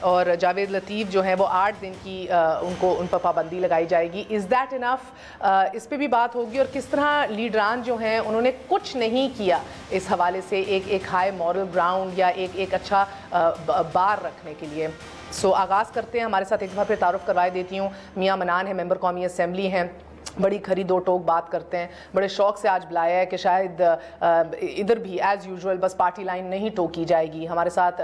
اور جاوید لطیف جو ہیں وہ 8 دن کی ان پر پابندی لگائی جائے گی. از دیٹ انف؟ اس پہ بھی بات ہوگی. اور کس طرح لیڈران جو ہیں انہوں نے کچھ نہیں کیا اس حوالے سے ایک ہائی مورل گراؤنڈ یا ایک اچھا بار رکھنے کے لیے. آغاز کرتے ہیں. ہمارے ساتھ ایک بار پھر تعارف کروائے دیتی ہوں. میاں منان ہیں, ممبر قومی اسمبلی ہیں, بڑی کھری دو ٹوک بات کرتے ہیں, بڑے شوق سے آج بلایا ہے کہ شاید ادھر بھی ایز یوزول بس پارٹی لائن نہیں ٹوکی جائے گی. ہمارے ساتھ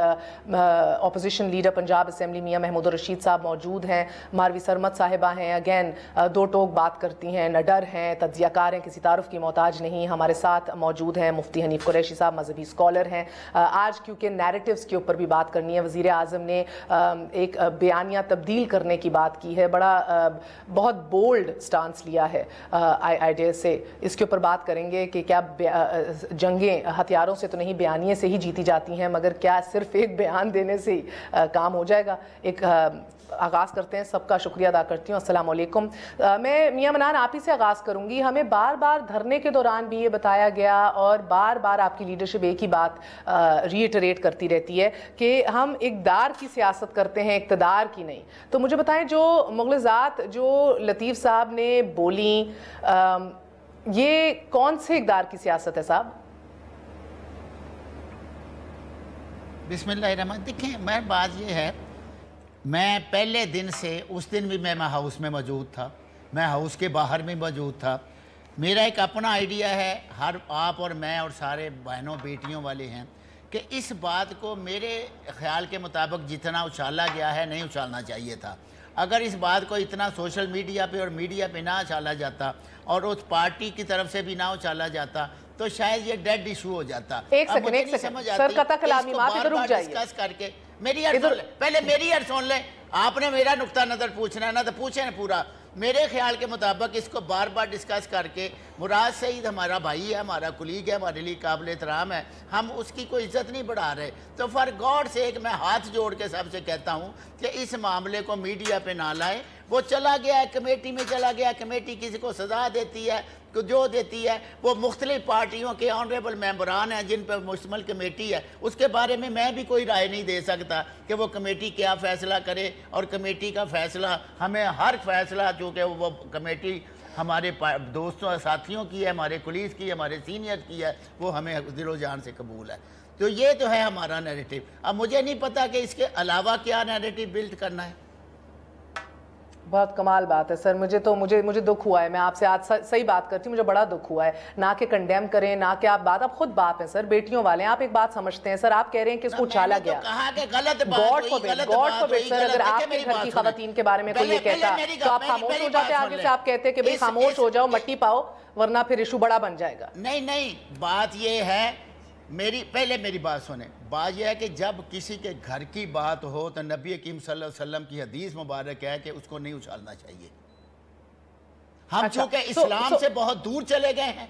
اپوزیشن لیڈر پنجاب اسمبلی میاں محمود الرشید صاحب موجود ہیں. ماروی سرمد صاحبہ ہیں, اگین دو ٹوک بات کرتی ہیں, نڈر ہیں, تجزیہ کار ہیں, کسی تعارف کی محتاج نہیں. ہمارے ساتھ موجود ہیں مفتی حنیف قریشی صاحب, مذہبی اسکالر ہیں. آج کیونکہ نیریٹیوز کے اوپر بھی بات کرنی ہے, وزیر اعظم نے ایک بیانیہ تبدیل کرنے کی بات کی ہے, بہت بولڈ سٹانس لیا ہے آئیڈیا سے. اس کے اوپر بات کریں گے کہ کیا جنگیں ہتھیاروں سے تو نہیں بیانیے سے ہی جیتی جاتی ہیں, مگر کیا صرف ایک بیان دینے سے ہی کام ہو جائے گا. ایک آغاز کرتے ہیں. سب کا شکریہ ادا کرتی ہوں. السلام علیکم. میں میاں منان آپ ہی سے آغاز کروں گی. ہمیں بار بار دھرنے کے دوران بھی یہ بتایا گیا اور بار بار آپ کی لیڈرشپ ایک ہی بات ریٹریٹ کرتی رہتی ہے کہ ہم اقتدار کی سیاست کرتے ہیں, اقتدار کی نہیں. تو مجھے بتائیں, جو مغلظات جو لطیف صاحب نے بولیں, یہ کون سے اقتدار کی سیاست ہے صاحب؟ بسم اللہ الرحمن. دیکھیں, میں بات یہ ہے, میں پہلے دن سے, اس دن بھی میں ہاؤس میں موجود تھا, میں ہاؤس کے باہر میں موجود تھا. میرا ایک اپنا آئیڈیا ہے, آپ اور میں اور سارے بہنوں بیٹیوں والے ہیں, کہ اس بات کو میرے خیال کے مطابق جتنا اچھالا گیا ہے نہیں اچھالنا چاہیے تھا. اگر اس بات کو اتنا سوشل میڈیا پہ اور میڈیا پہ نہ اچھالا جاتا اور اس پارٹی کی طرف سے بھی نہ اچھالا جاتا تو شاید یہ ڈیڈ ایشو ہو جاتا. ایک سیکنڈ سر, قطع کلامی مات ادھر رک جائیے. ڈسکس کر کے میری عرض سن لیں, پہلے میری عرض سن لیں. آپ نے میرا نقطہ نظر پوچھنا ہے نا, تو پوچھیں پورا. میرے خیال کے مطابق اس کو بار بار ڈسکس کر کے, مراد سعید ہمارا بھائی ہے, ہمارا کلیگ ہے, ہمارے لیے قابل احترام ہے, ہم اس کی کوئی عزت نہیں بڑھا رہے. تو فار گاڈ سیک میں ہاتھ جوڑ کے سب سے کہتا ہوں کہ اس معاملے کو میڈیا پہ نہ لائیں. وہ چلا گیا ہے, کمیٹی میں چلا گیا, کمیٹی کسی کو سزا دیتی ہے, جو دیتی ہے وہ مختلف پارٹیوں کے آنریبل ممبران ہیں جن پہ مشتمل کمیٹی ہے. اس کے بارے میں بھی کوئی رائے نہیں دے سکتا کہ وہ کمیٹی کیا فیصلہ کرے, اور کمیٹی کا فیصلہ ہمیں ہر فیصلہ, چونکہ وہ کمیٹی ہمارے دوستوں ساتھیوں کی ہے, ہمارے کولیگز کی ہے, ہمارے سینئر کی ہے, وہ ہمیں دل و جان سے قبول ہے. تو یہ تو ہے ہمارا نیریٹیو. اب مجھے نہیں پتا کہ اس کے علاوہ کیا نیریٹیو بلڈ کرنا ہے. بہت کمال بات ہے سر. مجھے دکھ ہوا ہے, میں آپ سے آج صحیح بات کرتی ہوں, مجھے بڑا دکھ ہوا ہے. نہ کہ کنڈیم کریں, نہ کہ آپ خود باپ ہیں سر, بیٹیوں والے ہیں, آپ ایک بات سمجھتے ہیں سر. آپ کہہ رہے ہیں کہ اس کو اچھالا گیا. گاڈ فوربڈ سر, اگر آپ کے گھر کی خواتین کے بارے میں کوئی یہ کہتا تو آپ خاموش ہو جاتے. آگے سے آپ کہتے کہ بھئی خاموش ہو جاؤ, مٹی پاؤ, ورنہ پھر ایشو بڑا بن جائے گا. نہیں, بات یہ ہے, پہلے میری بات سنیں. بات یہ ہے کہ جب کسی کے گھر کی بات ہو تو نبی کریم صلی اللہ علیہ وسلم کی حدیث مبارک ہے کہ اس کو نہیں اچھالنا چاہیے. ہم چونکہ اسلام سے بہت دور چلے گئے ہیں.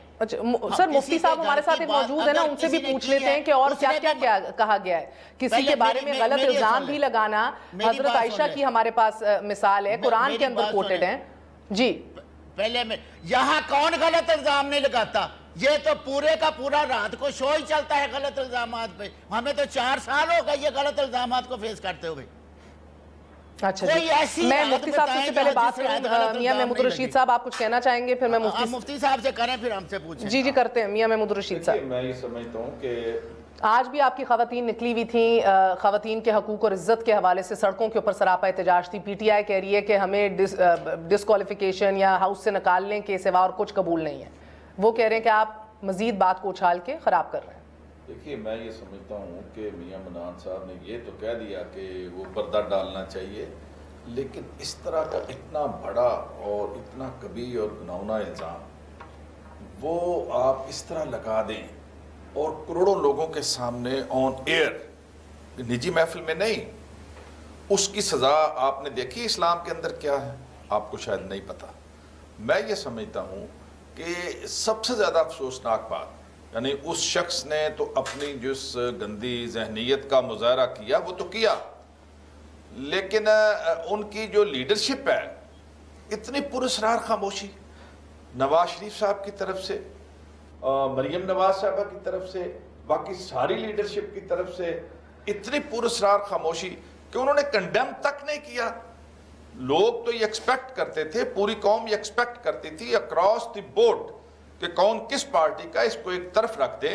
سر مفتی صاحب ہمارے ساتھ ایک موجود ہے نا, ان سے بھی پوچھ لیتے ہیں کہ اور کیا کیا کہا گیا ہے. کسی کے بارے میں غلط الزام بھی لگانا, حضرت عائشہ کی ہمارے پاس مثال ہے, قرآن کے اندر کوٹڈ ہیں. جی پہلے یہاں کون غلط الزام نہیں لگاتا؟ یہ تو پورے کا پورا رات کو شو ہی چلتا ہے غلط الزامات پہ. ہمیں تو 4 سال ہو گئے یہ غلط الزامات کو فیس کرتے ہوئے. اچھا جی, میں مفتی صاحب سے پہلے بات کروں. میاں محمود الرشید صاحب آپ کچھ کہنا چاہیں گے, پھر میں مفتی صاحب سے کریں پھر ہم سے پوچھیں. جی کرتے ہیں. میاں محمود الرشید صاحب, میں یہ سمجھتا ہوں کہ آج بھی آپ کی خواتین نکلی ہوئی تھیں, خواتین کے حقوق اور عزت کے حوالے سے سڑکوں کے اوپر سراپا احتجاج تھی. پی ٹی آئی کہہ رہی ہے کہ ہمیں ڈسکوالیفیکیشن یا ہاؤس سے نکالنے کے سوا اور کچھ قبول نہیں ہے. وہ کہہ رہے ہیں کہ آپ مزید بات کو اچھال کے خراب کر رہے ہیں. دیکھیے, میں یہ سمجھتا ہوں کہ میاں منان صاحب نے یہ تو کہہ دیا کہ وہ پردہ ڈالنا چاہیے, لیکن اس طرح کا اتنا بڑا اور اتنا کبیر اور گناؤنا الزام وہ آپ اس طرح لگا دیں اور کروڑوں لوگوں کے سامنے آن ایئر, نجی محفل میں نہیں. اس کی سزا آپ نے دیکھی اسلام کے اندر کیا ہے, آپ کو شاید نہیں پتا. میں یہ سمجھتا ہوں کہ سب سے زیادہ افسوسناک بات, یعنی اس شخص نے تو اپنی جس گندی ذہنیت کا مظاہرہ کیا وہ تو کیا, لیکن ان کی جو لیڈرشپ ہے اتنی پراسرار خاموشی, نواز شریف صاحب کی طرف سے, مریم نواز صاحبہ کی طرف سے, باقی ساری لیڈرشپ کی طرف سے اتنی پراسرار خاموشی کہ انہوں نے کنڈیم تک نہیں کیا. لوگ تو یہ ایکسپیکٹ کرتے تھے, پوری قوم یہ ایکسپیکٹ کرتی تھی اکراس دی بورڈ کہ کون کس پارٹی کا, اس کو ایک طرف رکھ دے.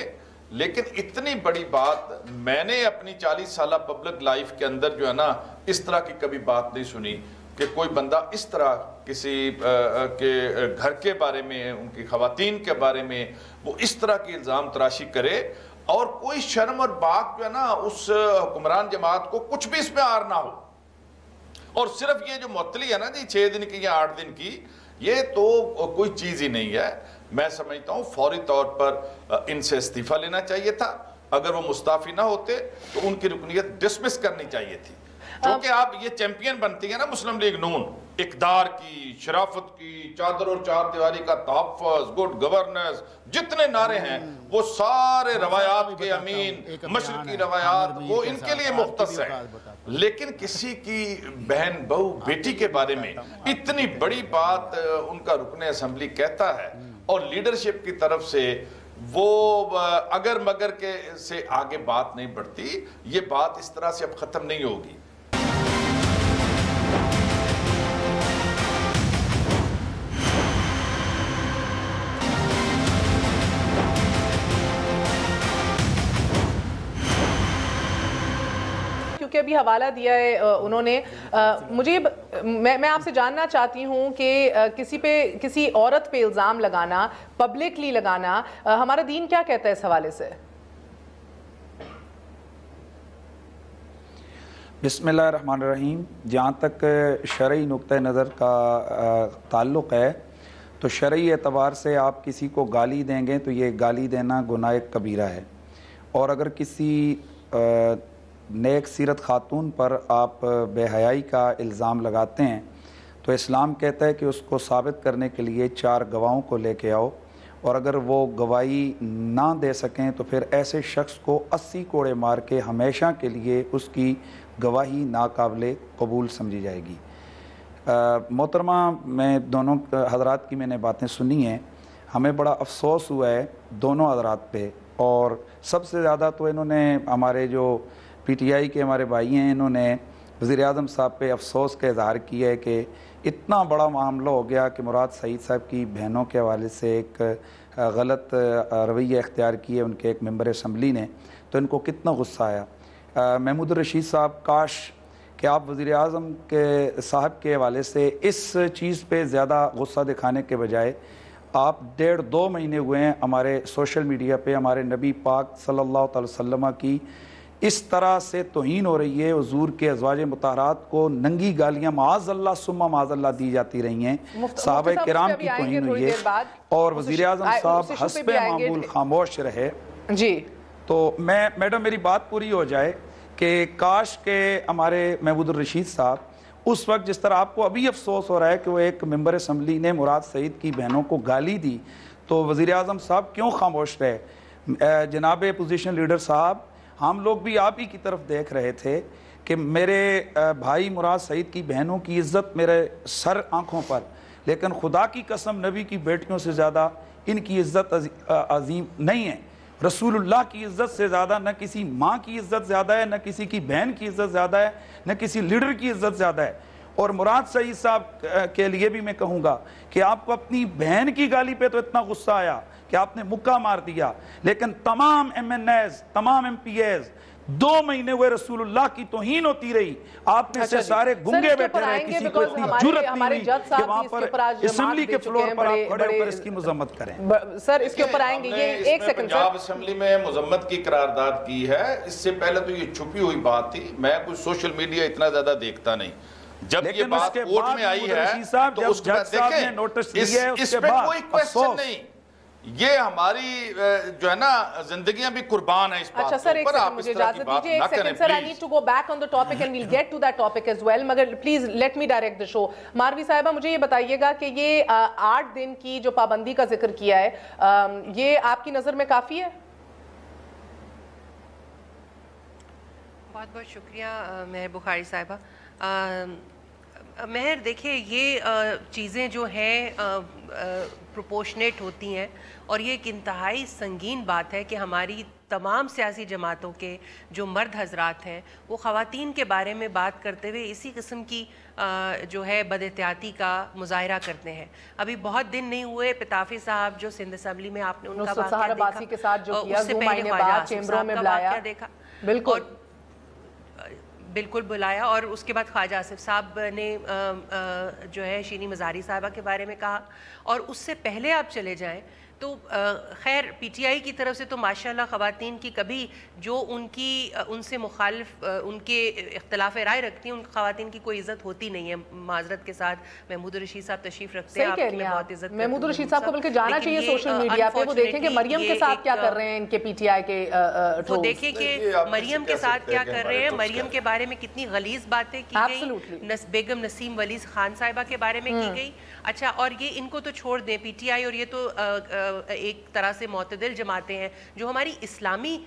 لیکن اتنی بڑی بات میں نے اپنی 40 سالہ پبلک لائف کے اندر جو ہے نا اس طرح کی کبھی بات نہیں سنی کہ کوئی بندہ اس طرح کسی کے گھر کے بارے میں, ان کی خواتین کے بارے میں وہ اس طرح کی الزام تراشی کرے, اور کوئی شرم اور باک جو ہے نا اس حکمران جماعت کو کچھ بھی اس میں آر نہ ہو. اور صرف یہ جو معطلی ہے نا جی 6 دن کی یا 8 دن کی, یہ تو کوئی چیز ہی نہیں ہے. میں سمجھتا ہوں فوری طور پر ان سے استعفیٰ لینا چاہیے تھا. اگر وہ مستعفی نہ ہوتے تو ان کی رکنیت ڈسمس کرنی چاہیے تھی. کیونکہ آپ یہ چیمپئن بنتی ہے نا مسلم لیگ نون, اقدار کی, شرافت کی, چادر اور چار دیواری کا تحفظ, گڈ گورننس, جتنے نعرے ہیں وہ سارے روایات کے امین, مشرقی روایات, وہ ان کے لیے مختص ہیں. لیکن کسی کی بہن بہو بیٹی کے بارے میں اتنی بڑی بات ان کا رکن اسمبلی کہتا ہے, اور لیڈرشپ کی طرف سے وہ اگر مگر کے سے آگے بات نہیں بڑھتی, یہ بات اس طرح سے اب ختم نہیں ہوگی. کیونکہ ابھی حوالہ دیا ہے انہوں نے, مجھے میں آپ سے جاننا چاہتی ہوں کہ کسی عورت پہ الزام لگانا, پبلکلی لگانا, ہمارا دین کیا کہتا ہے اس حوالے سے؟ بسم اللہ الرحمن الرحیم. جہاں تک شرعی نقطہ نظر کا تعلق ہے تو شرعی اعتبار سے آپ کسی کو گالی دیں گے تو یہ گالی دینا گناہ کبیرہ ہے. اور اگر کسی نیک سیرت خاتون پر آپ بے حیائی کا الزام لگاتے ہیں تو اسلام کہتا ہے کہ اس کو ثابت کرنے کے لیے 4 گواہوں کو لے کے آؤ, اور اگر وہ گواہی نہ دے سکیں تو پھر ایسے شخص کو 80 کوڑے مار کے ہمیشہ کے لیے اس کی گواہی ناقابل قبول سمجھی جائے گی. محترمہ, میں دونوں حضرات کی میں نے باتیں سنی ہیں, ہمیں بڑا افسوس ہوا ہے دونوں حضرات پہ, اور سب سے زیادہ تو انہوں نے ہمارے جو پی ٹی آئی کے ہمارے بھائی ہیں, انہوں نے وزیر اعظم صاحب پہ افسوس کا اظہار کیا ہے کہ اتنا بڑا معاملہ ہو گیا کہ مراد سعید صاحب کی بہنوں کے حوالے سے ایک غلط رویہ اختیار کیے ان کے ایک ممبر اسمبلی نے, تو ان کو کتنا غصہ آیا. محمود الرشید صاحب, کاش کہ آپ وزیر اعظم کے صاحب کے حوالے سے اس چیز پہ زیادہ غصہ دکھانے کے بجائے آپ 1.5-2 مہینے ہوئے ہیں ہمارے سوشل میڈیا پہ ہمارے نبی پاک صلی اللہ علیہ وسلم کی اس طرح سے توہین ہو رہی ہے, حضور کے ازواج مطہرات کو ننگی گالیاں معاذ اللہ ثم معاذ اللہ دی جاتی رہی ہیں, صحابہ کرام کی توہین ہوئی ہے, اور وزیر اعظم صاحب حسب معمول خاموش رہے. جی تو میڈم میری بات پوری ہو جائے کہ کاش کہ ہمارے محمود الرشید صاحب اس وقت جس طرح آپ کو ابھی افسوس ہو رہا ہے کہ وہ ایک ممبر اسمبلی نے مراد سعید کی بہنوں کو گالی دی, تو وزیر اعظم صاحب کیوں خاموش رہے؟ جناب اپوزیشن لیڈر صاحب, ہم لوگ بھی آپ ہی کی طرف دیکھ رہے تھے کہ میرے بھائی مراد سعید کی بہنوں کی عزت میرے سر آنکھوں پر, لیکن خدا کی قسم نبی کی بیٹیوں سے زیادہ ان کی عزت عظیم نہیں ہے. رسول اللہ کی عزت سے زیادہ نہ کسی ماں کی عزت زیادہ ہے, نہ کسی کی بہن کی عزت زیادہ ہے, نہ کسی لیڈر کی عزت زیادہ ہے. اور مراد سعید صاحب کے لیے بھی میں کہوں گا کہ آپ کو اپنی بہن کی گالی پہ تو اتنا غصہ آیا کہ آپ نے مکہ مار دیا, لیکن تمام ایم این ایز, تمام ایم پی ایز 2 مہینے ہوئے رسول اللہ کی توہین ہوتی رہی, آپ میں سے سارے گنگے بیٹھے رہے, کسی کو اتنی جرت نہیں ہوئی کہ وہاں پر اسمبلی کے فلور پر آپ کھڑے ہو کر اس کی مذمت کریں. سر اس کے اوپر آئیں گے, یہ ایک سیکنڈ. پنجاب اسمبلی میں مذمت کی قرارداد کی ہے, اس سے پہلے تو یہ چھپی ہوئی بات تھی, میں کچھ سوشل میڈیا اتنا زیادہ دیکھتا نہیں. جب یہ بات کورٹ میں آئی ہے تو اس میں دیکھیں اس پہ کوئی کوئسچن نہیں, یہ ہماری جو ہے نا زندگیاں بھی قربان ہیں اس بات. اچھا سر, ایک سیکنڈ مجھے اجازت دیجئے, ایک second sir, I need to go back on the topic and we'll get to that topic as well, مگر please let me direct the show. Marvi صاحبہ, مجھے یہ بتائیے گا کہ یہ 8 دن کی جو پابندی کا ذکر کیا ہے, یہ آپ کی نظر میں کافی ہے؟ بہت بہت شکریہ مہر بخاری صاحبہ. مہر دیکھیں, یہ چیزیں جو ہیں ڈسپروپورشنیٹ ہوتی ہیں، اور یہ ایک انتہائی سنگین بات ہے کہ ہماری تمام سیاسی جماعتوں کے جو مرد حضرات ہیں وہ خواتین کے بارے میں بات کرتے ہوئے اسی قسم کی جو ہے بد احتیاطی کا مظاہرہ کرتے ہیں. ابھی بہت دن نہیں ہوئے پتافی صاحب جو سندھ اسمبلی میں آپ نے ان کا واقعہ عباسی کے ساتھ جو کیا، اس سے پہلے خواجہ آصف صاحب کا واقعہ دیکھا، بالکل بلایا، اور اس کے بعد خواجہ آصف صاحب نے جو ہے شینی مزاری صاحبہ کے بارے میں کہا، اور اس سے پہلے آپ چلے جائیں تو خیر پی ٹی آئی کی طرف سے تو ماشاءاللہ خواتین کی کبھی جو ان سے مخالف ان کے اختلاف رائے رکھتی ہیں ان خواتین کی کوئی عزت ہوتی نہیں ہے. معذرت کے ساتھ محمود الرشید صاحب تشریف رکھتے ہیں، آپ کی میں بہت عزت، محمود الرشید صاحب کو بلکہ جانا چاہیے سوشل میڈیا پہ، وہ دیکھیں کہ مریم کے ساتھ کیا کر رہے ہیں ان کے پی ٹی آئی کے، وہ دیکھیں کہ مریم کے ساتھ کیا کر رہے ہیں، مریم کے بارے میں کتنی غلیظ باتیں کی گئی، بیگم نسیم ولی خان صاحبہ کے بارے میں کی گئی. اچھا، اور یہ ان کو تو چھوڑ دیں، پی ٹی آئی اور یہ تو ایک طرح سے معتدل جماعتیں ہیں جو ہماری اسلامی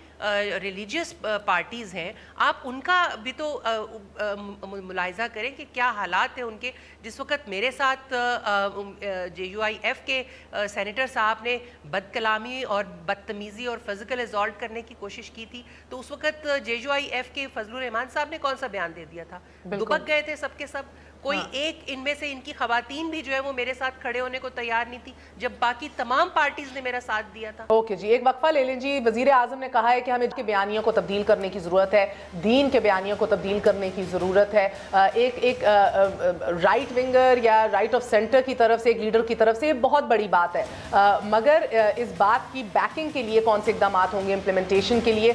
ریلیجیس پارٹیز ہیں، آپ ان کا بھی تو ملاحظہ کریں کہ کیا حالات ہیں ان کے. جس وقت میرے ساتھ جے یو آئی ایف کے سینیٹر صاحب نے بد کلامی اور بدتمیزی اور فزیکل اسالٹ کرنے کی کوشش کی تھی، تو اس وقت جے یو آئی ایف کے فضل الرحمان صاحب نے کون سا بیان دے دیا تھا؟ دبک گئے تھے سب کے سب. کوئی ایک ان میں سے ان کی خواتین بھی جو ہے وہ میرے ساتھ کھڑے ہونے کو تیار نہیں تھی جب باقی تمام پارٹیز نے میرا ساتھ دیا تھا. اوکے جی، ایک وقفہ لے لیں جی. وزیر اعظم نے کہا ہے کہ ہمیں کے بیانیوں کو تبدیل کرنے کی ضرورت ہے، دین کے بیانیوں کو تبدیل کرنے کی ضرورت ہے. ایک رائٹ ونگر یا رائٹ آف سینٹر کی طرف سے، ایک لیڈر کی طرف سے، یہ بہت بڑی بات ہے، مگر اس بات کی بیکنگ کے لیے کون سے اقدامات ہوں گے امپلیمنٹیشن کے لیے؟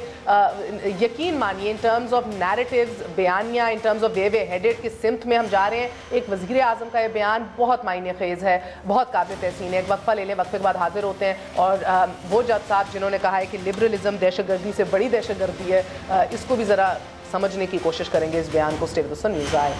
یقین مانیے ان ٹرمز آف نیریٹیوز، بیانیہ، in terms of way headed کس سمت میں ہم جا رہے ہیں. ایک وزیر اعظم کا یہ بیان بہت معنی خیز ہے، بہت قابل تحسین ہے. ایک وقفہ لے لیں، وقفے کے بعد حاضر ہوتے ہیں. اور وہ جج صاحب جنہوں نے کہا ہے کہ لبرلزم دہشت گردی سے بڑی دہشت گردی ہے، اس کو بھی ذرا سمجھنے کی کوشش کریں گے اس بیان کو. اسٹے ود نیوز آئے.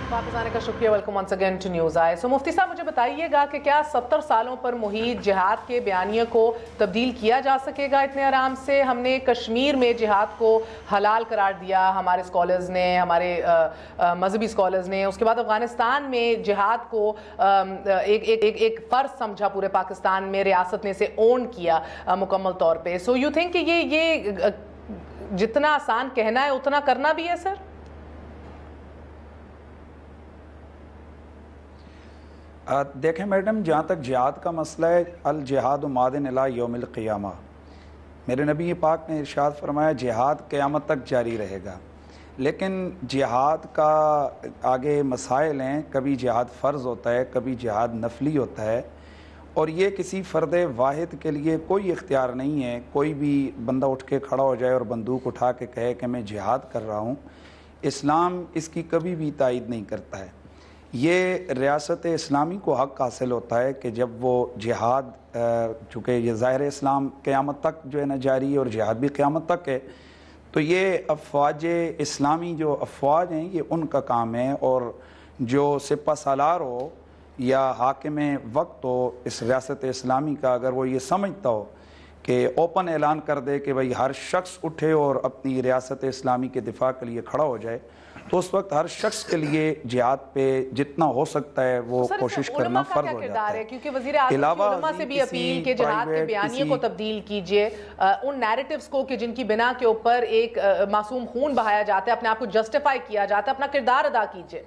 واپس آنے کا شکریہ. Welcome once again to news آئے. سو مفتی صاحب مجھے بتائیے گا کہ کیا 70 سالوں پر محیط جہاد کے بیانیے کو تبدیل کیا جا سکے گا اتنے آرام سے؟ ہم نے کشمیر میں جہاد کو حلال قرار دیا، ہمارے اسکالرز نے، ہمارے مذہبی اسکالرز نے. اس کے بعد افغانستان میں جہاد کو ایک فرض سمجھا پورے پاکستان میں، ریاست نے اسے اون کیا مکمل طور پہ. سو یو تھنک کہ یہ جتنا آسان کہنا ہے اتنا کرنا بھی ہے سر؟ دیکھیں میڈم، جہاں تک جہاد کا مسئلہ ہے، الجہاد مادن الی یوم القیامہ، میرے نبی پاک نے ارشاد فرمایا جہاد قیامت تک جاری رہے گا. لیکن جہاد کا آگے مسائل ہیں، کبھی جہاد فرض ہوتا ہے، کبھی جہاد نفلی ہوتا ہے، اور یہ کسی فرد واحد کے لیے کوئی اختیار نہیں ہے. کوئی بھی بندہ اٹھ کے کھڑا ہو جائے اور بندوق اٹھا کے کہے کہ میں جہاد کر رہا ہوں. اسلام اس کی کبھی بھی تائید نہیں کرتا ہے. یہ ریاست اسلامی کو حق حاصل ہوتا ہے کہ جب وہ جہاد، چونکہ یہ ظاہر اسلام قیامت تک جو ہے نا جاری ہے اور جہاد بھی قیامت تک ہے، تو یہ افواج اسلامی جو افواج ہیں یہ ان کا کام ہے. اور جو سپہ سالار ہو یا حاکم وقت ہو اس ریاست اسلامی کا، اگر وہ یہ سمجھتا ہو کہ اوپن اعلان کر دے کہ بھئی ہر شخص اٹھے اور اپنی ریاست اسلامی کے دفاع کے لیے کھڑا ہو جائے، تو اس وقت ہر شخص کے لیے جہاد پہ جتنا ہو سکتا ہے وہ کوشش کرنا فرض ہو جاتا ہے. کیونکہ وزیر اعظم کی علماء سے بھی اپیل کہ جہاد کے بیانیے کو تبدیل کیجئے، ان نیریٹیوز کو کہ جن کی بنا کے اوپر ایک معصوم خون بہایا جاتا ہے، اپنے آپ کو جسٹیفائی کیا جاتا ہے، اپنا کردار ادا کیجئے.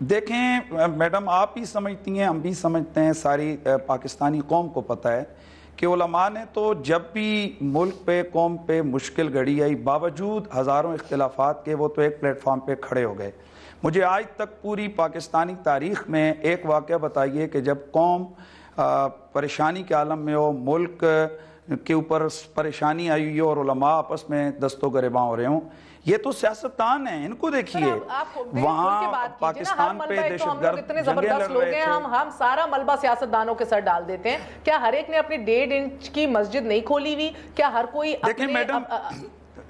دیکھیں میڈم، آپ بھی سمجھتی ہیں، ہم بھی سمجھتے ہیں، ساری پاکستانی قوم کو پتہ ہے کہ علماء نے تو جب بھی ملک پہ، قوم پہ مشکل گھڑی آئی، باوجود ہزاروں اختلافات کے وہ تو ایک پلیٹ فارم پہ کھڑے ہو گئے. مجھے آج تک پوری پاکستانی تاریخ میں ایک واقعہ بتائیے کہ جب قوم پریشانی کے عالم میں ہو، ملک کے اوپر پریشانی آئی ہو اور علماء آپس میں دست و گریباں ہو رہے ہوں. یہ تو سیاستدان ہیں، ان کو دیکھیے وہاں پاکستان پہ دہشت گرد جنگیں لڑ رہے تھے. ہم سارا ملبہ سیاستدانوں کے سر ڈال دیتے ہیں. کیا ہر ایک نے اپنی 1.5 انچ کی مسجد نہیں کھولی ہوئی؟ کیا ہر کوئی دیکھیں میڈم،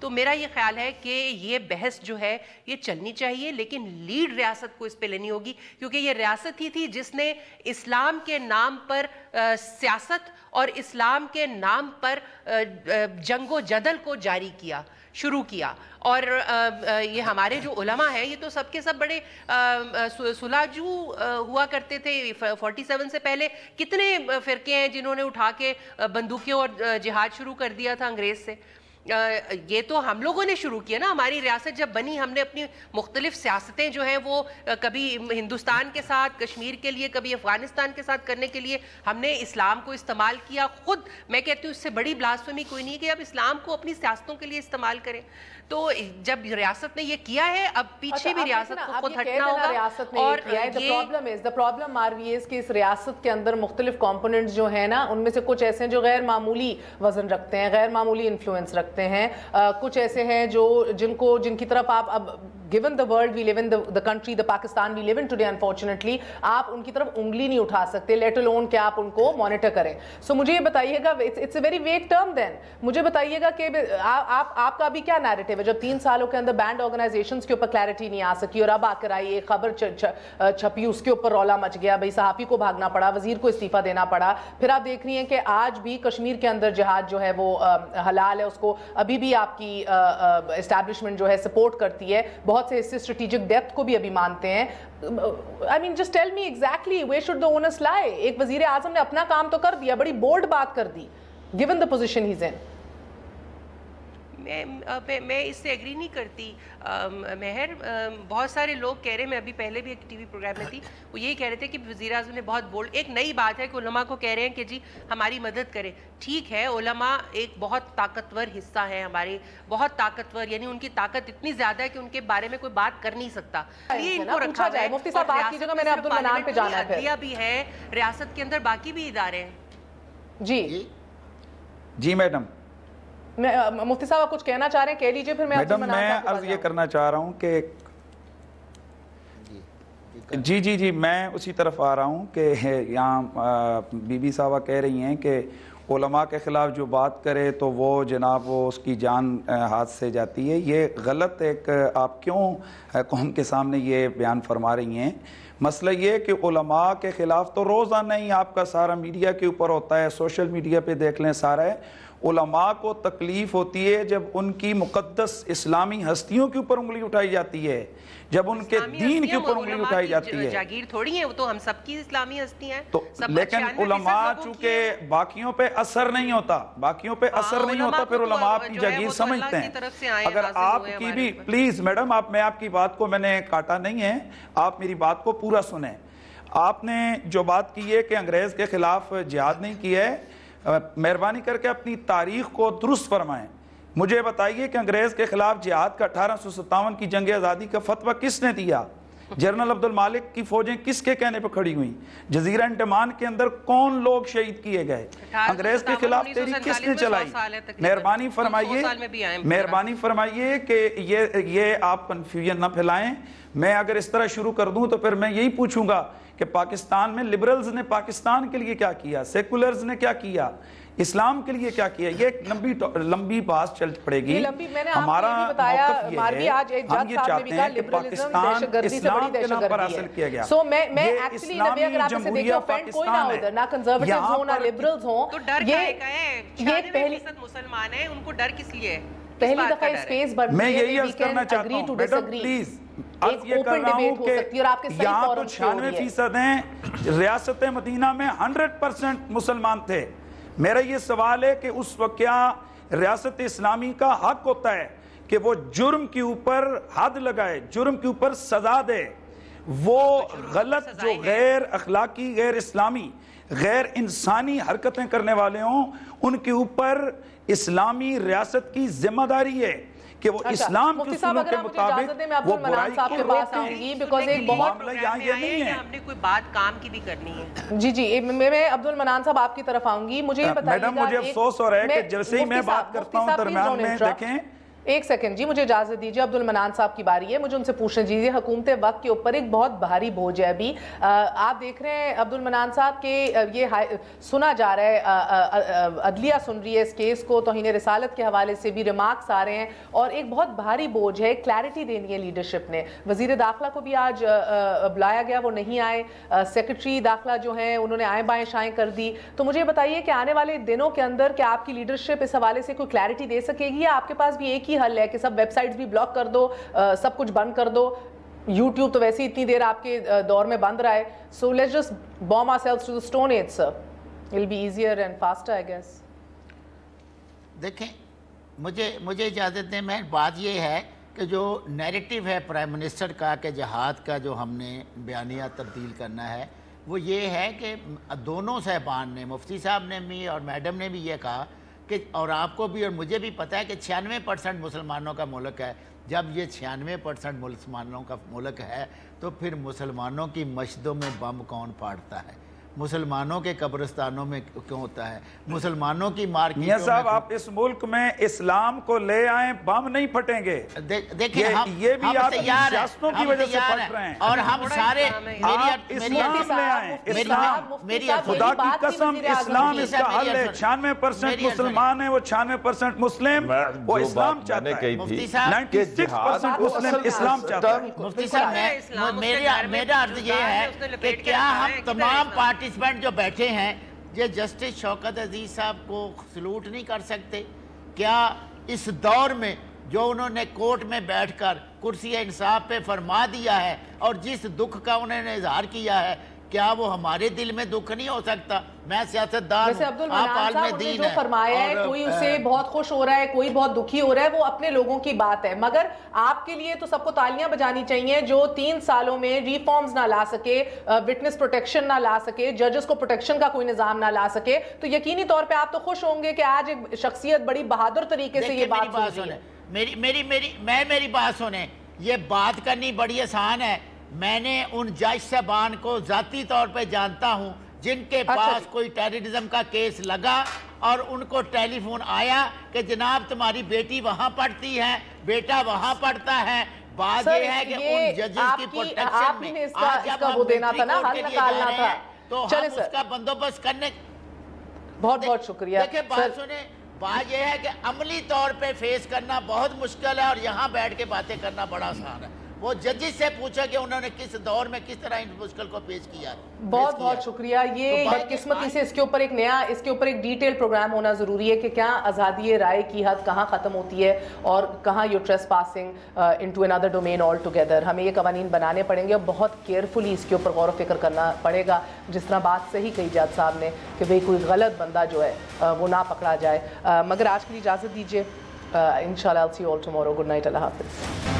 تو میرا یہ خیال ہے کہ یہ بحث جو ہے یہ چلنی چاہیے, لیکن لیڈ ریاست کو اس پہ لینی ہوگی, کیونکہ یہ ریاست ہی تھی جس نے اسلام کے نام پر سیاست اور اسلام کے نام پر جنگ و جدل کو جاری کیا, شروع کیا. اور یہ ہمارے جو علماء ہیں یہ تو سب کے سب بڑے سلاجو ہوا کرتے تھے. 47 سے پہلے کتنے فرقے ہیں جنہوں نے اٹھا کے بندوقیں اور جہاد شروع کر دیا تھا انگریز سے. یہ تو ہم لوگوں نے شروع کیا نا. ہماری ریاست جب بنی ہم نے اپنی مختلف سیاستیں جو ہیں وہ کبھی ہندوستان کے ساتھ کشمیر کے لیے, کبھی افغانستان کے ساتھ کرنے کے لیے ہم نے اسلام کو استعمال کیا. خود میں کہتی ہوں اس سے بڑی بلاسفیمی کوئی نہیں ہے کہ اب اسلام کو اپنی سیاستوں کے لیے استعمال کریں. تو جب ریاست نے یہ کیا ہے اب پیچھے بھی ریاست کو خود ہٹنا ہوگا. اور the problem ماروی ہے کہ اس ریاست کے اندر مختلف کمپوننٹس جو ہیں نا ان میں سے کچھ ایسے ہیں جو غیر معمولی وزن رکھتے ہیں, غیر معمولی انفلوئنس رکھتے ہیں. کچھ ایسے ہیں جو جن کی طرف آپ اب given the world we live in, the country, the Pakistan we live in today, unfortunately, آپ ان کی طرف انگلی نہیں اٹھا سکتے, let alone کہ آپ ان کو مانیٹر کریں. سو مجھے یہ بتائیے گا, it's a very vague term then, مجھے بتائیے گا کہ آپ کا ابھی کیا نیریٹو ہے. جب 3 سالوں کے اندر بینڈ آرگنائزیشنز کے اوپر کلیرٹی نہیں آ سکی اور اب آ کر آئی ایک خبر چھپی, اس کے اوپر رولا مچ گیا, بھائی صحافی کو بھاگنا پڑا, وزیر کو استعفیٰ دینا پڑا. پھر آپ دیکھ رہی ہیں کہ آج بھی کشمیر کے اندر جہاد جو ہے وہ حلال ہے, اس کو ابھی بھی آپ کی اسٹیبلشمنٹ جو ہے سپورٹ کرتی ہے. بہت سے اس سے اسٹریٹجک ڈیپتھ کو بھی ابھی مانتے ہیں. I mean just tell me exactly where should the onus lie. ایک وزیر اعظم نے اپنا کام تو کر دیا, بڑی بولڈ بات کر دی given the position he's in. میں اس سے ایگری نہیں کرتی مہر. بہت سارے لوگ کہہ رہے, میں ابھی پہلے بھی ایک ٹی وی پروگرام میں تھی, وہ یہی کہہ رہے تھے کہ وزیر اعظم نے بہت بولڈ, ایک نئی بات ہے کہ علماء کو کہہ رہے ہیں کہ جی ہماری مدد کریں. ٹھیک ہے, علماء ایک بہت طاقتور حصہ ہے ہمارے, بہت طاقتور, یعنی ان کی طاقت اتنی زیادہ ہے کہ ان کے بارے میں کوئی بات کر نہیں سکتا. یہ ان کو رکھا جائے. مفتی صاحب بات کیجیے گا, میں نے عبد المنان پہ جانا ہے. عدلیہ بھی ہے ریاست کے اندر, باقی بھی ادارے ہیں. جی میڈم, مفتی صاحب آپ کچھ کہنا چاہ رہے ہیں, کہہ لیجئے. پھر میں عرض یہ کرنا چاہ رہا ہوں کہ جی میں اسی طرف آ رہا ہوں کہ یہاں بی بی صاحبہ کہہ رہی ہیں کہ علماء کے خلاف جو بات کرے تو وہ جناب وہ اس کی جان ہاتھ سے جاتی ہے. یہ غلط ایک آپ کیوں قوم کے سامنے یہ بیان فرما رہی ہیں. مسئلہ یہ کہ علماء کے خلاف تو روزانہ ہی آپ کا سارا میڈیا کے اوپر ہوتا ہے, سوشل میڈیا پہ دیکھ لیں سارا ہے. علماء کو تکلیف ہوتی ہے جب ان کی مقدس اسلامی ہستیوں کے اوپر انگلی اٹھائی جاتی ہے, جب ان کے دین کے اوپر انگلی اٹھائی جاتی ہے. جاگیر تھوڑی ہیں, وہ تو ہم سب کی اسلامی ہستی ہیں. لیکن علماء چونکہ باقیوں پہ اثر نہیں ہوتا, باقیوں پہ اثر نہیں ہوتا, پھر علماء اپنی جاگیر سمجھتے ہیں. اگر آپ کی بھی پلیز میڈم, میں آپ کی بات کو میں نے کاٹا نہیں ہے, آپ میری بات کو پورا سنیں. آپ نے جو بات کی ہے کہ انگریز کے خلاف جہاد نہیں کی ہے, مہربانی کر کے اپنی تاریخ کو درست فرمائیں. مجھے بتائیے کہ انگریز کے خلاف جہاد کا 1857 کی جنگ آزادی کا فتویٰ کس نے دیا؟ جنرل عبد المالک کی فوجیں کس کے کہنے پہ کھڑی ہوئیں؟ جذیرہ انڈمان کے اندر کون لوگ شہید کیے گئے؟ انگریز کے خلاف تحریک کس نے چلائی؟ مہربانی فرمائیے کہ یہ آپ کنفیوژن نہ پھیلائیں. میں اگر اس طرح شروع کر دوں تو پھر میں یہی پوچھوں گا کہ پاکستان میں لبرلز نے پاکستان کے لیے کیا کیا, سیکولرز نے کیا کیا, اسلام کے لیے کیا کیا. یہ ایک لمبی بات چل پڑے گی. ہمارا موقف یہ ہے, ہم یہ چاہتے ہیں کہ پاکستان اسلام کے نام پر حاصل کیا گیا. یہ اسلامی جمہوریہ پاکستان ہے. یہاں پر تو ڈر کا ایک ہے, 96% مسلمان ہیں, ان کو ڈر کس لیے ہے؟ پہلی دفعہ اسپیس بڑھ میں یہی عرض کرنا چاہتا ہوں میڈم, پلیز عرض یہ کر رہا ہوں کہ یہاں تو 96% ہیں, ریاست مدینہ میں 100% مسلمان تھے. میرا یہ سوال ہے کہ اس وقت کیا ریاست اسلامی کا حق ہوتا ہے کہ وہ جرم کے اوپر حد لگائے, جرم کے اوپر سزا دے؟ وہ غلط جو غیر اخلاقی, غیر اسلامی, غیر انسانی حرکتیں کرنے والے ہوں, ان کے اوپر اسلامی ریاست کی ذمہ داری ہے کہ وہ اسلام کے اصولوں کے مطابق وہ برائی کو روکیں. معاملہ یہاں یہ نہیں ہے. ہم نے کوئی بات کام کی بھی کرنی ہے. جی میں عبد المنان صاحب آپ کی طرف آؤں گی. مجھے یہ بتائیے میڈم, مجھے افسوس ہو رہا ہے کہ جیسے ہی میں بات کرتا ہوں درمیان میں دیکھیں ایک سیکنڈ جی مجھے اجازت دیجیے, عبد المنان صاحب کی باری ہے, مجھے ان سے پوچھنا دیجیے. حکومت وقت کے اوپر ایک بہت بھاری بوجھ ہے ابھی. آپ دیکھ رہے ہیں عبد المنان صاحب کہ یہ سنا جا رہا ہے, عدلیہ سن رہی ہے اس کیس کو, توہین رسالت کے حوالے سے بھی ریمارکس آ رہے ہیں, اور ایک بہت بھاری بوجھ ہے. کلیئرٹی دینی ہے لیڈرشپ نے. وزیر داخلہ کو بھی آج بلایا گیا, وہ نہیں آئے. سیکرٹری داخلہ جو ہیں انہوں نے آئیں بائیں شائیں کر دی. تو مجھے بتائیے کہ آنے والے دنوں کے اندر کیا آپ کی لیڈرشپ اس حوالے سے کوئی کلیئرٹی دے سکے گی, یا آپ کے پاس بھی ایک ہی حل ہے کہ سب ویب سائٹس بھی بلاک کر دو, سب کچھ بند کر دو؟ یوٹیوب تو ویسے اتنی دیر آپ کے دور میں بند رہا ہے. So let's just bomb ourselves to the stone age, sir. It'll be easier and faster, I guess. دیکھیں مجھے اجازت دیں, میں بات یہ ہے کہ جو نیریٹو ہے پرائم منسٹر کا کہ جہاد کا جو ہم نے بیانیہ تبدیل کرنا ہے, وہ یہ ہے کہ دونوں صاحبان نے, مفتی صاحب نے بھی اور میڈم نے بھی یہ کہا کہ, اور آپ کو بھی اور مجھے بھی پتہ ہے کہ 96% مسلمانوں کا ملک ہے. جب یہ 96% مسلمانوں کا ملک ہے تو پھر مسلمانوں کی مسجدوں میں بم کون پھاڑتا ہے؟ مسلمانوں کے قبرستانوں میں کیوں ہوتا ہے؟ مسلمانوں کی مارکیٹوں میں. میاں صاحب آپ اس ملک میں اسلام کو لے آئیں, بم نہیں پھٹیں گے. دیکھیں یہ بھی آپ کی سیاستوں کی وجہ سے پھٹ رہے ہیں, اور ہم سارے اسلام لے آئیں. اسلام, خدا کی قسم اسلام اس کا حل ہے. 96% مسلمان ہیں, وہ 96% مسلم, وہ اسلام چاہتا ہے. 96% مسلم اسلام چاہتا ہے. مفتی صاحب میرا عرض یہ ہے کہ کیا ہم تمام پارٹیسپینٹ جو بیٹھے ہیں یہ جسٹس شوکت عزیز صاحب کو سلوٹ نہیں کر سکتے؟ کیا اس دور میں جو انہوں نے کورٹ میں بیٹھ کر کرسی انصاف پہ فرما دیا ہے اور جس دکھ کا انہوں نے اظہار کیا ہے, کیا وہ ہمارے دل میں دکھ نہیں ہو سکتا؟ میں سیاستدان ہوں, آپ عالم دین ہیں. جو فرمایا ہے کوئی اسے بہت خوش ہو رہا ہے, کوئی بہت دکھی ہو رہا ہے, وہ اپنے لوگوں کی بات ہے. مگر آپ کے لیے تو سب کو تالیاں بجانی چاہیے جو 3 سالوں میں ریفارمز نہ لا سکے, وٹنس پروٹیکشن نہ لا سکے, ججز کو پروٹیکشن کا کوئی نظام نہ لا سکے. تو یقینی طور پہ آپ تو خوش ہوں گے کہ آج ایک شخصیت بڑی بہادر طریقے سے یہ بات سن رہی ہے. میری بات سنیں, یہ بات کرنی بڑی آسان ہے. میں نے ان جج صاحبان کو ذاتی طور پہ جانتا ہوں جن کے پاس کوئی ٹیررزم کا کیس لگا اور ان کو ٹیلی فون آیا کہ جناب تمہاری بیٹی وہاں پڑھتی ہے, بیٹا وہاں پڑھتا ہے. بات یہ ہے کہ ان ججز کی پروٹیکشن میں آج جب ہم بیٹری کورٹ کے لیے جا رہے ہیں تو ہم اس کا بندوبست کرنے. بہت بہت شکریہ. دیکھیں بات سنیں, بات یہ ہے کہ عملی طور پہ فیس کرنا بہت مشکل ہے اور یہاں بیٹھ کے باتیں کرنا بڑا آسان ہے. وہ ججز سے پوچھا کہ انہوں نے کس دور میں کس طرح اس مشکل کو پیش کیا. بہت بہت شکریہ. یہ بدقسمتی سے اس کے اوپر ایک ڈیٹیل پروگرام ہونا ضروری ہے کہ کیا آزادی رائے کی حد کہاں ختم ہوتی ہے اور کہاں you trace passing into another domain all together. ہمیں یہ قوانین بنانے پڑیں گے اور بہت کیئرفلی اس کے اوپر غور و فکر کرنا پڑے گا. جس طرح بات صحیح کہی جج صاحب نے کہ بھئی کوئی غلط بندہ جو ہے وہ نہ پکڑا جائے. مگر آج کے لیے اجازت دیجیے. انشاءاللہ I'll see you all tomorrow. Good night. اللہ حافظ.